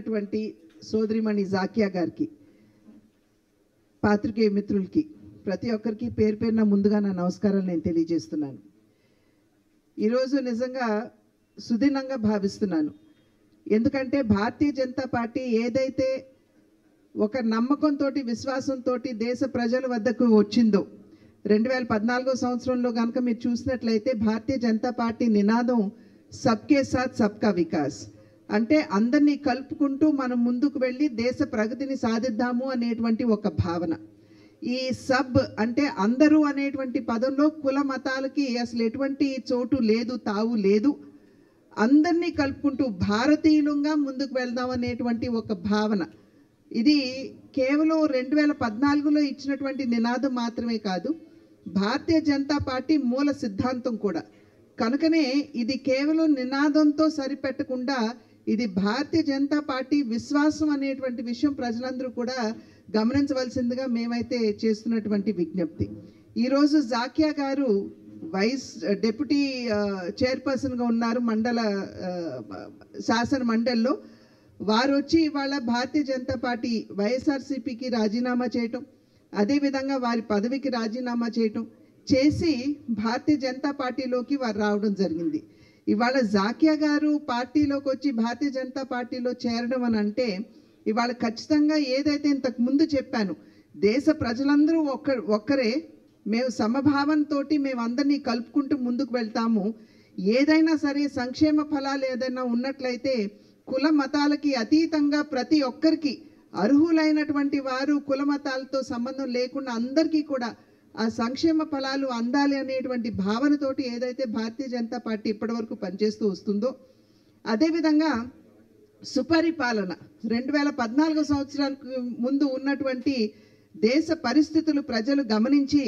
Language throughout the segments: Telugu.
అటువంటి సోదరిమణి జాకియా గారికి పాత్రికేయ మిత్రులకి ప్రతి ఒక్కరికి పేరు పేరున ముందుగా నా నమస్కారాలు నేను తెలియజేస్తున్నాను. ఈరోజు నిజంగా సుదినంగా భావిస్తున్నాను. ఎందుకంటే భారతీయ జనతా పార్టీ ఏదైతే ఒక నమ్మకంతో విశ్వాసంతో దేశ ప్రజల వద్దకు వచ్చిందో 2014 సంవత్సరంలో కనుక మీరు చూసినట్లయితే భారతీయ జనతా పార్టీ నినాదం సబ్కే సాత్ సబ్కా వికాస్ అంటే అందరినీ కలుపుకుంటూ మనం ముందుకు వెళ్ళి దేశ ప్రగతిని సాధిద్దాము అనేటువంటి ఒక భావన. ఈ సబ్ అంటే అందరూ అనేటువంటి పదంలో కుల మతాలకి అసలు ఎటువంటి చోటు లేదు, తావు లేదు. అందరినీ కలుపుకుంటూ భారతీయులంగా ముందుకు వెళ్దాం అనేటువంటి ఒక భావన. ఇది కేవలం 2014లో ఇచ్చినటువంటి నినాదం మాత్రమే కాదు, భారతీయ జనతా పార్టీ మూల సిద్ధాంతం కూడా. కనుకనే ఇది కేవలం నినాదంతో సరిపెట్టకుండా ఇది భారతీయ జనతా పార్టీ విశ్వాసం అనేటువంటి విషయం ప్రజలందరూ కూడా గమనించవలసిందిగా మేమైతే చేస్తున్నటువంటి విజ్ఞప్తి. ఈరోజు జాకియా గారు డిప్యూటీ చైర్పర్సన్గా ఉన్నారు మండల శాసన మండలిలో. వారు వచ్చి ఇవాళ భారతీయ జనతా పార్టీ వైఎస్ఆర్సీపీకి రాజీనామా చేయటం, అదేవిధంగా వారి పదవికి రాజీనామా చేయటం చేసి భారతీయ జనతా పార్టీలోకి వారు రావడం జరిగింది. ఇవాళ జాకియా గారు పార్టీలోకి వచ్చి భారతీయ జనతా పార్టీలో చేరడం అని అంటే ఇవాళ ఖచ్చితంగా ఏదైతే ఇంతకు ముందు చెప్పాను, దేశ ప్రజలందరూ ఒక్కరే, మేము సమభావంతో మేము అందరినీ కలుపుకుంటూ ముందుకు వెళ్తాము. ఏదైనా సరే సంక్షేమ ఫలాలు ఏదైనా ఉన్నట్లయితే కుల మతాలకి అతీతంగా ప్రతి ఒక్కరికి అర్హులైనటువంటి వారు కుల మతాలతో సంబంధం లేకుండా అందరికీ కూడా ఆ సంక్షేమ ఫలాలు అందాలి అనేటువంటి భావనతోటి ఏదైతే భారతీయ జనతా పార్టీ ఇప్పటివరకు పనిచేస్తూ వస్తుందో, అదేవిధంగా సుపరిపాలన 2014 సంవత్సరానికి ముందు ఉన్నటువంటి దేశ పరిస్థితులు ప్రజలు గమనించి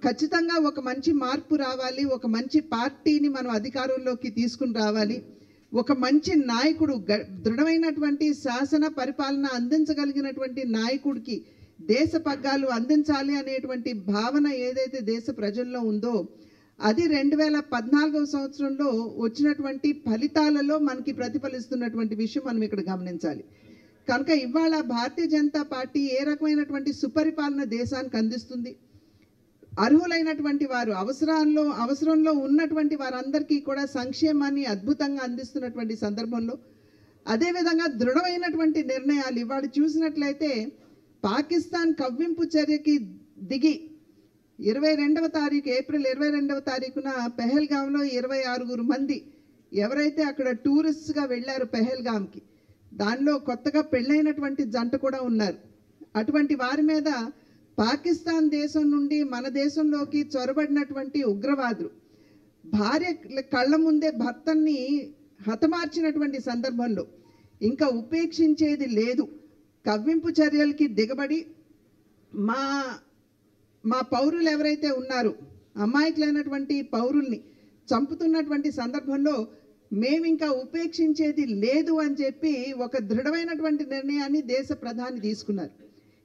ఖచ్చితంగా ఒక మంచి మార్పు రావాలి, ఒక మంచి పార్టీని మనం అధికారంలోకి తీసుకుని రావాలి, ఒక మంచి నాయకుడు దృఢమైనటువంటి శాసన పరిపాలన అందించగలిగినటువంటి నాయకుడికి దేశ పగ్గాలు అందించాలి అనేటువంటి భావన ఏదైతే దేశ ప్రజల్లో ఉందో అది 2014 సంవత్సరంలో వచ్చినటువంటి ఫలితాలలో మనకి ప్రతిఫలిస్తున్నటువంటి విషయం మనం ఇక్కడ గమనించాలి. కనుక ఇవాళ భారతీయ జనతా పార్టీ ఏ రకమైనటువంటి సుపరిపాలన దేశానికి అందిస్తుంది, అర్హులైనటువంటి వారు అవసరంలో ఉన్నటువంటి వారందరికీ కూడా సంక్షేమాన్ని అద్భుతంగా అందిస్తున్నటువంటి సందర్భంలో, అదేవిధంగా దృఢమైనటువంటి నిర్ణయాలు ఇవాళ చూసినట్లయితే పాకిస్తాన్ కవ్వింపు చర్యకి దిగి 22వ తారీఖు ఏప్రిల్ 22వ తారీఖున పెహల్గాంలో 26 మంది ఎవరైతే అక్కడ టూరిస్ట్గా వెళ్ళారు పెహల్గాంకి, దానిలో కొత్తగా పెళ్ళైనటువంటి జంట కూడా ఉన్నారు. అటువంటి వారి మీద పాకిస్తాన్ దేశం నుండి మన దేశంలోకి చొరబడినటువంటి ఉగ్రవాదులు భార్య కళ్ళ ముందే భర్తని హతమార్చినటువంటి సందర్భంలో ఇంకా ఉపేక్షించేది లేదు. కవ్వింపు చర్యలకి దిగబడి మా పౌరులు ఎవరైతే ఉన్నారో అమాయకులైనటువంటి పౌరుల్ని చంపుతున్నటువంటి సందర్భంలో మేము ఇంకా ఉపేక్షించేది లేదు అని చెప్పి ఒక దృఢమైనటువంటి నిర్ణయాన్ని దేశ ప్రధాని తీసుకున్నారు.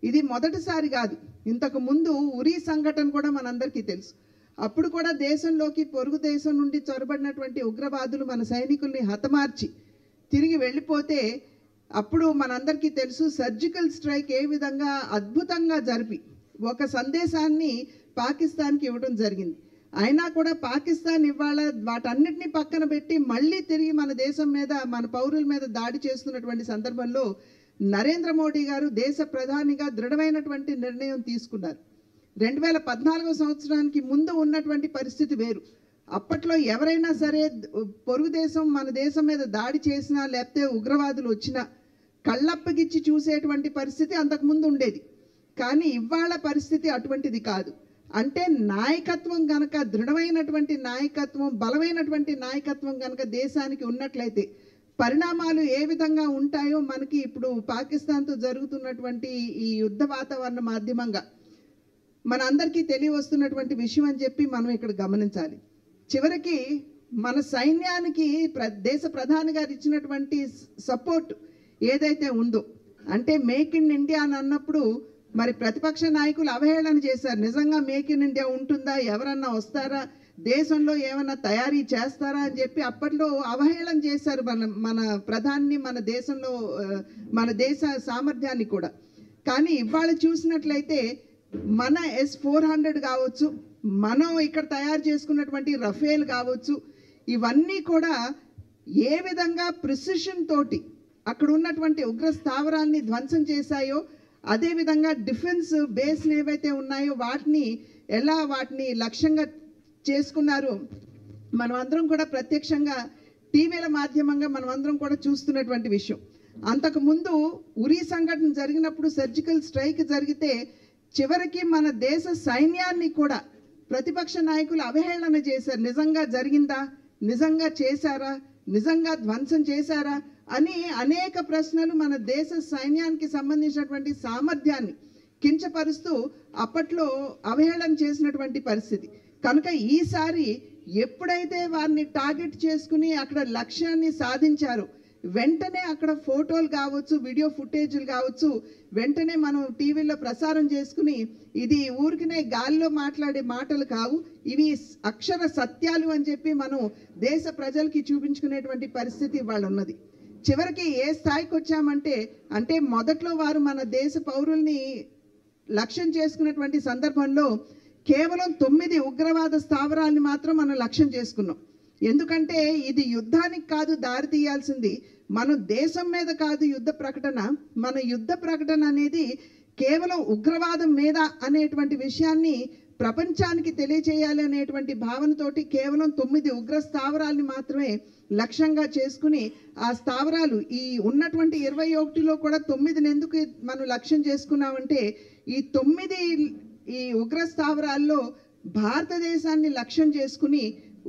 ఇది మొదటిసారి కాదు, ఇంతకు ముందు ఉరీ సంఘటన కూడా మనందరికీ తెలుసు. అప్పుడు కూడా దేశంలోకి పొరుగు దేశం నుండి చొరబడినటువంటి ఉగ్రవాదులు మన సైనికుల్ని హతమార్చి తిరిగి వెళ్ళిపోతే అప్పుడు మనందరికీ తెలుసు సర్జికల్ స్ట్రైక్ ఏ విధంగా అద్భుతంగా జరిపి ఒక సందేశాన్ని పాకిస్తాన్కి ఇవ్వడం జరిగింది. అయినా కూడా పాకిస్తాన్ ఇవాళ వాటన్నిటినీ పక్కన పెట్టి మళ్ళీ తిరిగి మన దేశం మీద మన పౌరుల మీద దాడి చేస్తున్నటువంటి సందర్భంలో నరేంద్ర మోడీ గారు దేశ ప్రధానిగా దృఢమైనటువంటి నిర్ణయం తీసుకున్నారు. 2014 సంవత్సరానికి ముందు ఉన్నటువంటి పరిస్థితి వేరు. అప్పట్లో ఎవరైనా సరే పొరుగు దేశం మన దేశం మీద దాడి చేసినా లేకపోతే ఉగ్రవాదులు వచ్చినా కళ్ళప్పగిచ్చి చూసేటువంటి పరిస్థితి అంతకుముందు ఉండేది. కానీ ఇవాళ పరిస్థితి అటువంటిది కాదు. అంటే నాయకత్వం కనుక దృఢమైనటువంటి నాయకత్వం, బలమైనటువంటి నాయకత్వం కనుక దేశానికి ఉన్నట్లయితే పరిణామాలు ఏ విధంగా ఉంటాయో మనకి ఇప్పుడు పాకిస్తాన్తో జరుగుతున్నటువంటి ఈ యుద్ధ వాతావరణ మాధ్యమంగా మనందరికీ తెలియవస్తున్నటువంటి విషయం అని చెప్పి మనం ఇక్కడ గమనించాలి. చివరికి మన సైన్యానికి దేశ ప్రధాని గారు ఇచ్చినటువంటి సపోర్ట్ ఏదైతే ఉందో, అంటే మేక్ ఇన్ ఇండియా అని అన్నప్పుడు మరి ప్రతిపక్ష నాయకులు అవహేళన చేశారు. నిజంగా మేక్ ఇన్ ఇండియా ఉంటుందా, ఎవరన్నా వస్తారా, దేశంలో ఏమైనా తయారీ చేస్తారా అని చెప్పి అప్పట్లో అవహేళన చేశారు మన ప్రధాని, మన దేశంలో మన దేశ సామర్థ్యాన్ని కూడా. కానీ ఇవాళ చూసినట్లయితే మన S-400 కావచ్చు, మనం ఇక్కడ తయారు చేసుకున్నటువంటి రఫేల్ కావచ్చు, ఇవన్నీ కూడా ఏ విధంగా ప్రిసిషన్ తోటి అక్కడ ఉన్నటువంటి ఉగ్ర స్థావరాల్ని ధ్వంసం చేశాయో, అదేవిధంగా డిఫెన్స్ బేస్లు ఏవైతే ఉన్నాయో వాటిని లక్ష్యంగా చేసుకున్నారు. మనం అందరం కూడా ప్రత్యక్షంగా టీవీల మాధ్యమంగా మనం అందరం కూడా చూస్తున్నటువంటి విషయం. అంతకుముందు ఉరి సంఘటన జరిగినప్పుడు సర్జికల్ స్ట్రైక్ జరిగితే చివరికి మన దేశ సైన్యాన్ని కూడా ప్రతిపక్ష నాయకులు అవహేళన చేశారు. నిజంగా జరిగిందా, నిజంగా చేశారా, నిజంగా ధ్వంసం చేశారా అని అనేక ప్రశ్నలు మన దేశ సైన్యానికి సంబంధించినటువంటి సామర్థ్యాన్ని కించపరుస్తూ అప్పట్లో అవహేళన చేసినటువంటి పరిస్థితి. కనుక ఈసారి ఎప్పుడైతే వారిని టార్గెట్ చేసుకుని అక్కడ లక్ష్యాన్ని సాధించారో వెంటనే అక్కడ ఫోటోలు కావచ్చు, వీడియో ఫుటేజ్లు కావచ్చు, వెంటనే మనం టీవీలో ప్రసారం చేసుకుని ఇది ఊరికినే గాలిలో మాట్లాడే మాటలు కావు, ఇవి అక్షర సత్యాలు అని చెప్పి మనం దేశ ప్రజలకి చూపించుకునేటువంటి పరిస్థితి ఇవాళ ఉన్నది. చివరికి ఏ స్థాయికి వచ్చామంటే మొదట్లో వారు మన దేశ పౌరుల్ని లక్ష్యం చేసుకున్నటువంటి సందర్భంలో కేవలం 9 ఉగ్రవాద స్థావరాల్ని మాత్రం మనం లక్ష్యం చేసుకున్నాం. ఎందుకంటే ఇది యుద్ధానికి కాదు దారి తీయాల్సింది, మన దేశం మీద కాదు యుద్ధ ప్రకటన. మన యుద్ధ ప్రకటన అనేది కేవలం ఉగ్రవాదం మీద అనేటువంటి విషయాన్ని ప్రపంచానికి తెలియచేయాలి అనేటువంటి భావనతోటి కేవలం 9 ఉగ్ర స్థావరాల్ని మాత్రమే లక్ష్యంగా చేసుకుని ఆ స్థావరాలు ఈ ఉన్నటువంటి 21లో కూడా 9ని ఎందుకు మనం లక్ష్యం చేసుకున్నామంటే ఈ ఉగ్ర స్థావరాల్లో భారతదేశాన్ని లక్ష్యం చేసుకుని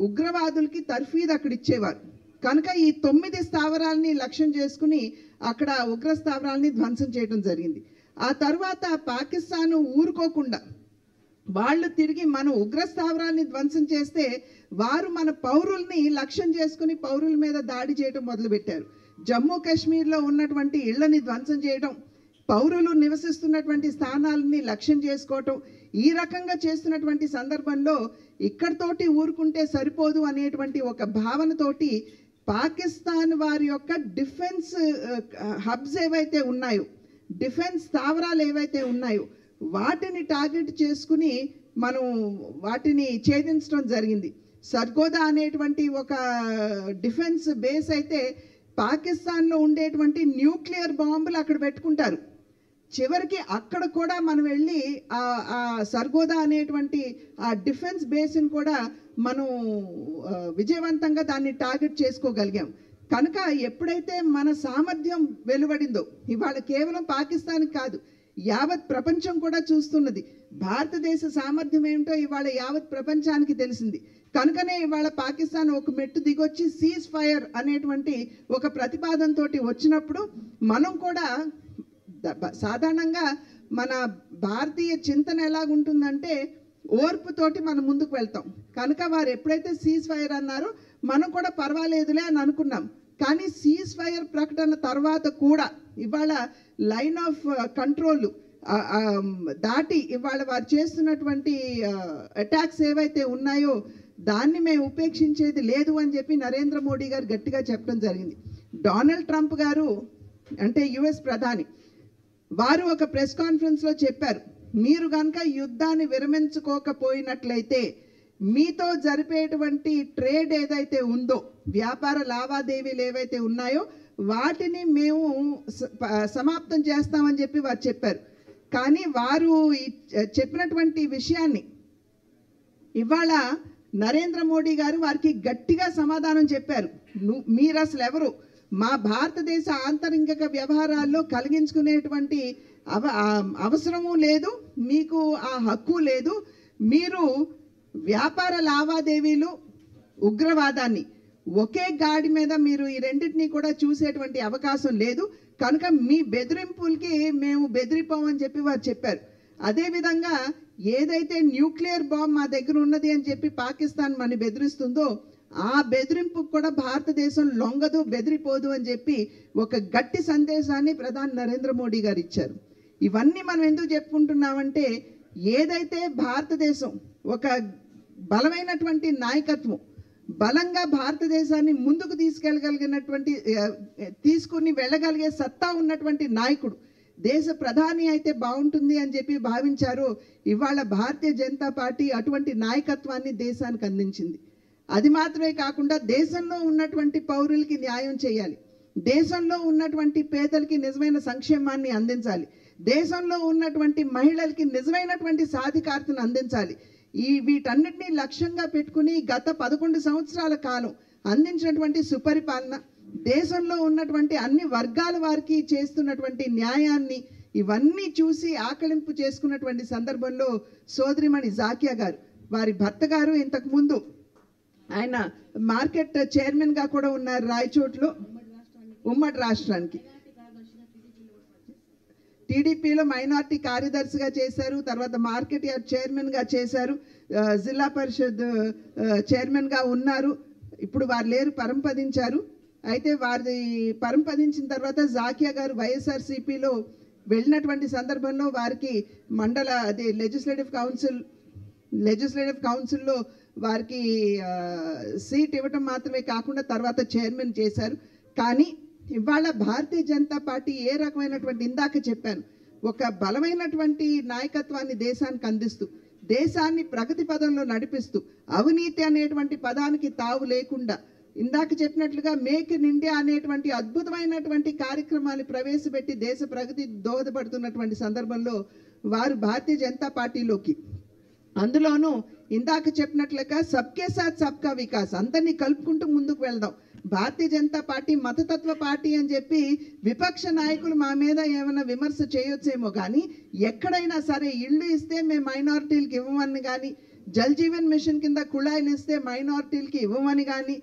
ఉగ్రవాదులకి తర్ఫీదు అక్కడ ఇచ్చేవారు. కనుక ఈ 9 స్థావరాలని లక్ష్యం చేసుకుని అక్కడ ఉగ్ర స్థావరాలని ధ్వంసం చేయడం జరిగింది. ఆ తర్వాత పాకిస్తాన్ ఊరుకోకుండా వాళ్ళు తిరిగి మన ఉగ్ర స్థావరాలని ధ్వంసం చేస్తే వారు మన పౌరుల్ని లక్ష్యం చేసుకుని పౌరుల మీద దాడి చేయడం మొదలుపెట్టారు. జమ్మూ కాశ్మీర్లో ఉన్నటువంటి ఇళ్లని ధ్వంసం చేయడం, పౌరులు నివసిస్తున్నటువంటి స్థానాలని లక్ష్యం చేసుకోవటం, ఈ రకంగా చేస్తున్నటువంటి సందర్భంలో ఇక్కడితోటి ఊరుకుంటే సరిపోదు అనేటువంటి ఒక భావనతోటి పాకిస్తాన్ వారి యొక్క డిఫెన్స్ హబ్స్ ఏవైతే ఉన్నాయో, డిఫెన్స్ స్థావరాలు ఏవైతే ఉన్నాయో వాటిని టార్గెట్ చేసుకుని మనం వాటిని ఛేదించడం జరిగింది. సర్గోదా అనేటువంటి ఒక డిఫెన్స్ బేస్ అయితే పాకిస్తాన్లో ఉండేటువంటి న్యూక్లియర్ బాంబులు అక్కడ పెట్టుకుంటారు. చివరికి అక్కడ కూడా మనం వెళ్ళి ఆ సర్గోదా అనేటువంటి ఆ డిఫెన్స్ బేస్ని కూడా మనం విజయవంతంగా దాన్ని టార్గెట్ చేసుకోగలిగాం. కనుక ఎప్పుడైతే మన సామర్థ్యం వెలువడిందో, ఇవాళ కేవలం పాకిస్తాన్ కాదు యావత్ ప్రపంచం కూడా చూస్తున్నది. భారతదేశ సామర్థ్యం ఏమిటో ఇవాళ యావత్ ప్రపంచానికి తెలిసింది. కనుకనే ఇవాళ పాకిస్తాన్ ఒక మెట్టు దిగొచ్చి సీజ్ ఫైర్ అనేటువంటి ఒక ప్రతిపాదనతో వచ్చినప్పుడు మనం కూడా సాధారణంగా మన భారతీయ చింతన ఎలాగుంటుందంటే ఓర్పుతోటి మనం ముందుకు వెళ్తాం. కనుక వారు ఎప్పుడైతే సీజ్ ఫైర్ అన్నారో మనం కూడా పర్వాలేదులే అని అనుకున్నాం. కానీ సీజ్ ఫైర్ ప్రకటన తర్వాత కూడా ఇవాళ లైన్ ఆఫ్ కంట్రోల్ దాటి ఇవాళ వారు చేస్తున్నటువంటి అటాక్స్ ఏవైతే ఉన్నాయో దాన్ని మేము ఉపేక్షించేది లేదు అని చెప్పి నరేంద్ర మోడీ గారు గట్టిగా చెప్పడం జరిగింది. డొనాల్డ్ ట్రంప్ గారు అంటే యుఎస్ ప్రధాని వారు ఒక ప్రెస్ కాన్ఫరెన్స్లో చెప్పారు, మీరు కనుక యుద్ధాన్ని విరమించుకోకపోయినట్లయితే మీతో జరిపేటువంటి ట్రేడ్ ఏదైతే ఉందో, వ్యాపార లావాదేవీలు ఏవైతే ఉన్నాయో వాటిని మేము సమాప్తం చేస్తామని చెప్పి వారు చెప్పారు. కానీ వారు చెప్పినటువంటి విషయాన్ని ఇవాళ నరేంద్ర మోడీ గారు వారికి గట్టిగా సమాధానం చెప్పారు. మీరు అసలు ఎవరు, మా భారతదేశ ఆంతరింగిక వ్యవహారాల్లో కలిగించుకునేటువంటి అవసరము లేదు, మీకు ఆ హక్కు లేదు. మీరు వ్యాపార లావాదేవీలు, ఉగ్రవాదాన్ని ఒకే గాడి మీద మీరు ఈ రెండింటినీ కూడా చూసేటువంటి అవకాశం లేదు. కనుక మీ బెదిరింపులకి మేము బెదిరిపోమని చెప్పి వారు చెప్పారు. అదేవిధంగా ఏదైతే న్యూక్లియర్ బాంబ్ మా దగ్గర ఉన్నది అని చెప్పి పాకిస్తాన్ మన బెదిరిస్తుందో ఆ బెదిరింపుకు కూడా భారతదేశం లొంగదు, బెదిరిపోదు అని చెప్పి ఒక గట్టి సందేశాన్ని ప్రధాని నరేంద్ర మోడీ గారు ఇచ్చారు. ఇవన్నీ మనం ఎందుకు చెప్పుకుంటున్నామంటే ఏదైతే భారతదేశం ఒక బలమైనటువంటి నాయకత్వం, బలంగా భారతదేశాన్ని ముందుకు తీసుకెళ్ళగలిగినటువంటి తీసుకుని వెళ్ళగలిగే సత్తా ఉన్నటువంటి నాయకుడు, దేశ ప్రధాని అయితే బాగుంటుంది అని చెప్పి భావించారు. ఇవాళ భారతీయ జనతా పార్టీ అటువంటి నాయకత్వాన్ని దేశానికి అందించింది. అది మాత్రమే కాకుండా దేశంలో ఉన్నటువంటి పౌరులకి న్యాయం చేయాలి, దేశంలో ఉన్నటువంటి పేదలకి నిజమైన సంక్షేమాన్ని అందించాలి, దేశంలో ఉన్నటువంటి మహిళలకి నిజమైనటువంటి సాధికారతను అందించాలి. వీటన్నిటినీ లక్ష్యంగా పెట్టుకుని గత 11 సంవత్సరాల కాలం అందించినటువంటి సుపరిపాలన, దేశంలో ఉన్నటువంటి అన్ని వర్గాల వారికి చేస్తున్నటువంటి న్యాయాన్ని ఇవన్నీ చూసి ఆకలింపు చేసుకున్నటువంటి సందర్భంలో సోదరిమణి జాకియా గారు, వారి భర్త గారు ఇంతకుముందు ఆయన మార్కెట్ చైర్మన్గా కూడా ఉన్నారు రాయచోట్లో, ఉమ్మడి రాష్ట్రానికి. టీడీపీలో మైనార్టీ కార్యదర్శిగా చేశారు, తర్వాత మార్కెట్ యార్డ్ చైర్మన్గా చేశారు, జిల్లా పరిషత్ చైర్మన్గా ఉన్నారు. ఇప్పుడు వారు లేరు, పరంపదించారు. అయితే వారి పరంపదించిన తర్వాత జాకియా గారు వైఎస్ఆర్సీపీలో వెళ్ళినటువంటి సందర్భంలో వారికి లెజిస్లేటివ్ కౌన్సిల్లో వారికి సీట్ ఇవ్వటం మాత్రమే కాకుండా తర్వాత చైర్మన్ చేశారు. కానీ ఇవాళ భారతీయ జనతా పార్టీ ఏ రకమైనటువంటి, ఇందాక చెప్పాను, ఒక బలమైనటువంటి నాయకత్వాన్ని దేశానికి అందిస్తూ, దేశాన్ని ప్రగతి పదంలో నడిపిస్తూ, అవినీతి అనేటువంటి పదానికి తావు లేకుండా, ఇందాక చెప్పినట్లుగా మేక్ ఇన్ ఇండియా అనేటువంటి అద్భుతమైనటువంటి కార్యక్రమాన్ని ప్రవేశపెట్టి దేశ ప్రగతి దోహదపడుతున్నటువంటి సందర్భంలో వారు భారతీయ జనతా పార్టీలోకి, అందులోనూ ఇందాక చెప్పినట్లుగా సబ్కే సాత్ సబ్కా వికాస్, అందరినీ కలుపుకుంటూ ముందుకు వెళ్దాం. భారతీయ జనతా పార్టీ మతతత్వ పార్టీ అని చెప్పి విపక్ష నాయకులు మా మీద ఏమైనా విమర్శ చేయొచ్చేమో, కానీ ఎక్కడైనా సరే ఇళ్ళు ఇస్తే మేము మైనారిటీలకు ఇవ్వమని కానీ, జల్ జీవన్ మిషన్ కింద కుళాయిలు ఇస్తే మైనారిటీలకి ఇవ్వమని కానీ,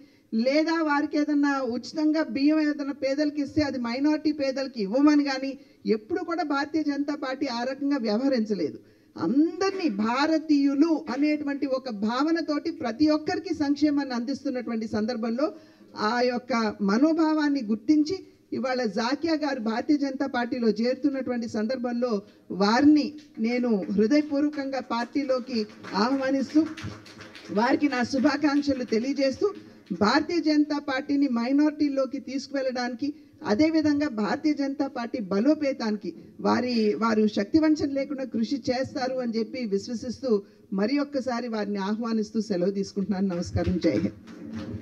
లేదా వారికి ఏదన్నా ఉచితంగా బియ్యం ఏదైనా పేదలకి ఇస్తే అది మైనారిటీ పేదలకి ఇవ్వమని కానీ ఎప్పుడు కూడా భారతీయ జనతా పార్టీ ఆ రకంగా వ్యవహరించలేదు. అందరినీ భారతీయులు అనేటువంటి ఒక భావనతోటి ప్రతి ఒక్కరికి సంక్షేమాన్ని అందిస్తున్నటువంటి సందర్భంలో ఆ యొక్క మనోభావాన్ని గుర్తించి ఇవాళ జాకియా గారు భారతీయ జనతా పార్టీలో చేరుతున్నటువంటి సందర్భంలో వారిని నేను హృదయపూర్వకంగా పార్టీలోకి ఆహ్వానిస్తూ వారికి నా శుభాకాంక్షలు తెలియజేస్తూ భారతీయ జనతా పార్టీని మైనారిటీల్లోకి తీసుకువెళ్ళడానికి, అదేవిధంగా భారతీయ జనతా పార్టీ బలోపేతానికి వారు శక్తివంచన లేకుండా కృషి చేస్తారు అని చెప్పి విశ్వసిస్తూ మరి ఒక్కసారి వారిని ఆహ్వానిస్తూ సెలవు తీసుకుంటున్నాను. నమస్కారం. జై హింద్.